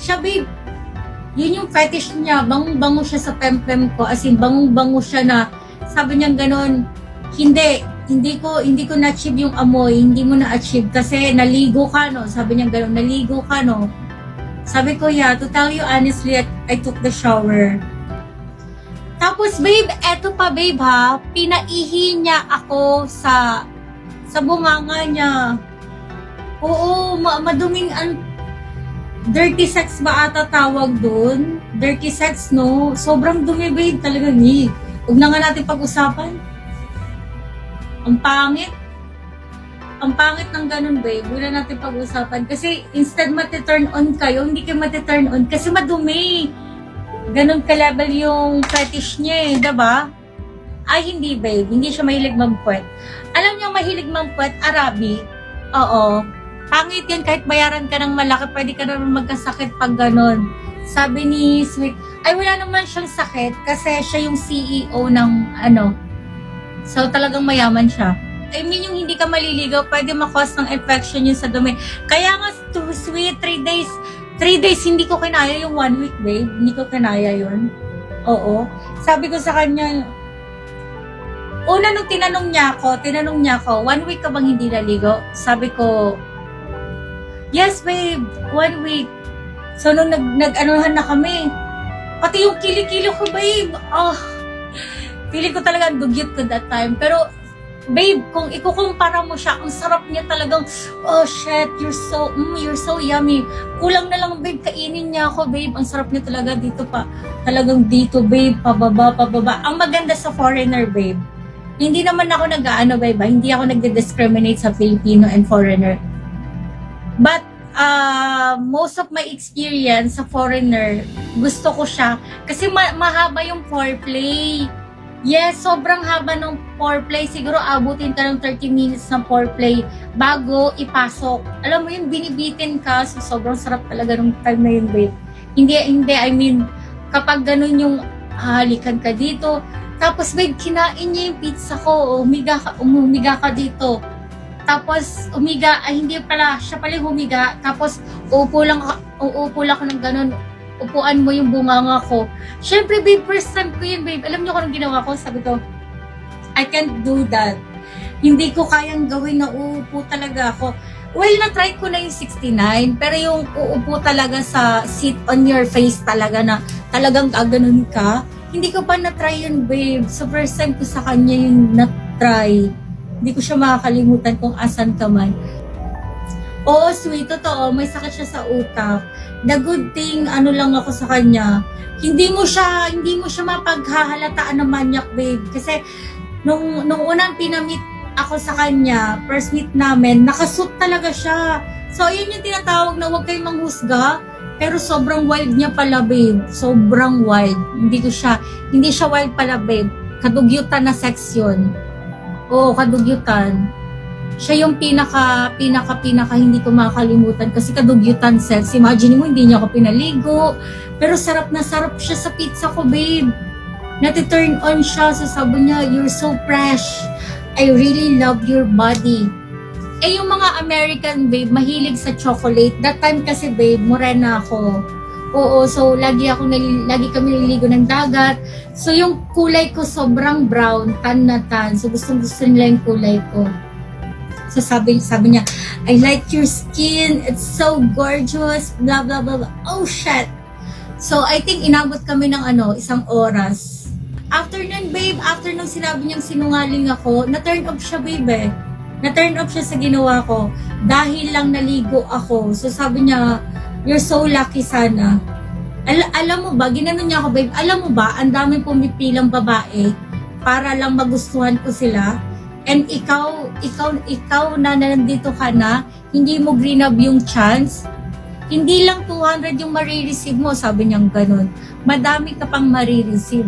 Siya, babe, yun yung fetish niya. Bangong-bango siya sa pem-pem ko. As in, bangong-bango siya na, sabi niya ganon, hindi ko na-achieve yung amoy, hindi mo na-achieve kasi naligo ka, no? Sabi niya ganon, naligo ka, no? Sabi ko, yeah, to tell you honestly, I took the shower. Tapos, babe, eto pa, babe, ha, pinaihi niya ako sa bunganga niya. Oo, maduming, dirty sex ba ata tawag doon? Dirty sex, no? Sobrang dumi, babe, talagang ni. Huwag na nga natin pag-usapan. Ang pangit. Ang pangit ng ganun, babe. Huwag na natin pag-usapan. Kasi instead mati-turn on kayo, hindi kayo mati-turn on kasi madumi. Ganun ka-level yung fetish niya eh, diba? Ay, hindi, babe. Hindi siya mahilig mampuwet. Alam niyo, mahilig mampuwet, Arabic. Oo. Pangit yan, kahit bayaran ka ng malaki, pwede ka naman magkasakit pag ganun. Sabi ni Sweet, ay wala naman siyang sakit kasi siya yung CEO ng So, talagang mayaman siya. I mean, yung hindi ka maliligaw, pwede makos ng infection yun sa dumi. Kaya nga, Sweet, 3 days, 3 days, hindi ko kinaya yung 1 week, babe. Hindi ko kinaya yun. Oo. Sabi ko sa kanya, una nung tinanong niya ako, 1 week ka bang hindi naligo? Sabi ko, yes, babe, 1 week. So, nung nag-anuhan na kami, pati yung kilikilo ko, babe, feeling ko talaga dugyot ko that time. Pero, babe, kung ikukumpara mo siya, ang sarap niya talagang, oh shit, you're so yummy. Kulang na lang, babe, kainin niya ako, babe. Ang sarap niya talaga dito pa. Talagang dito, babe, pababa. Ang maganda sa foreigner, babe. Hindi naman ako babe, hindi ako nagdi-discriminate sa Filipino and foreigner. But, most of my experience sa foreigner, gusto ko siya. Kasi mahaba yung foreplay. Yes, sobrang haba ng foreplay. Siguro abutin ka ng 30 minutes ng foreplay bago ipasok. Alam mo yun, binibitin ka. So, sobrang sarap talaga ng time na yun, babe. Hindi, I mean, kapag ganun yung halikan ka dito, tapos, babe, kinain niya yung pizza ko. Umiga ka dito. Tapos, hindi pala, siya pala yung humiga. Tapos, uupo lang ako ng ganun. Upuan mo yung bunganga ko. Siyempre, babe, first time ko yun, babe. Alam niyo kung anong ginawa ko? Sabi ko, I can't do that. Hindi ko kayang gawin na uupo talaga ako. Well, na-try ko na yung 69, pero yung uupo talaga sa sit on your face talaga na talagang gaganon ka, hindi ko pa na-try yun, babe. So, first time ko sa kanya yung na-try. Hindi ko siya makakalimutan kung asan ka man. Oo, Sweet, totoo, may sakit siya sa utak. The good thing, lang ako sa kanya, hindi mo siya mapaghahalataan na manyak, babe. Kasi, nung unang pinamit ako sa kanya, first meet namin, nakasuit talaga siya. So, yun yung tinatawag na huwag kayong manghusga, pero sobrang wild niya pala, babe. Sobrang wild. Hindi siya wild pala, babe. Kadugyutan na sex yun. Oo, kadugyutan. Siya yung pinaka hindi ko makakalimutan kasi kadugyutan sex. Imagine mo, hindi niya ako pinaligo. Pero sarap na sarap siya sa pizza ko, babe. Nati-turn on siya. So sabi niya, you're so fresh. I really love your body. Eh yung mga American, babe, mahilig sa chocolate. That time kasi, babe, morena ako. Oo, so lagi kami naliligo ng dagat. So yung kulay ko sobrang brown, tan na tan. So gusto nila yung kulay ko. So sabi niya, I like your skin, it's so gorgeous, blah blah blah blah. Oh shit. So I think inabot kami ng 1 oras. After nun, babe, after nung sinabi niyang sinungaling ako, na-turn off siya, babe. Na-turn off siya sa ginawa ko dahil lang naligo ako. So sabi niya, you're so lucky sana. Alam mo ba, ginanon niya ako, babe, alam mo ba, ang daming pumipilang babae para lang magustuhan ko sila. And ikaw na nandito ka na, hindi mo grab yung chance. Hindi lang 200 yung marireceive mo, sabi niyang ganun. Madami ka pang marireceive.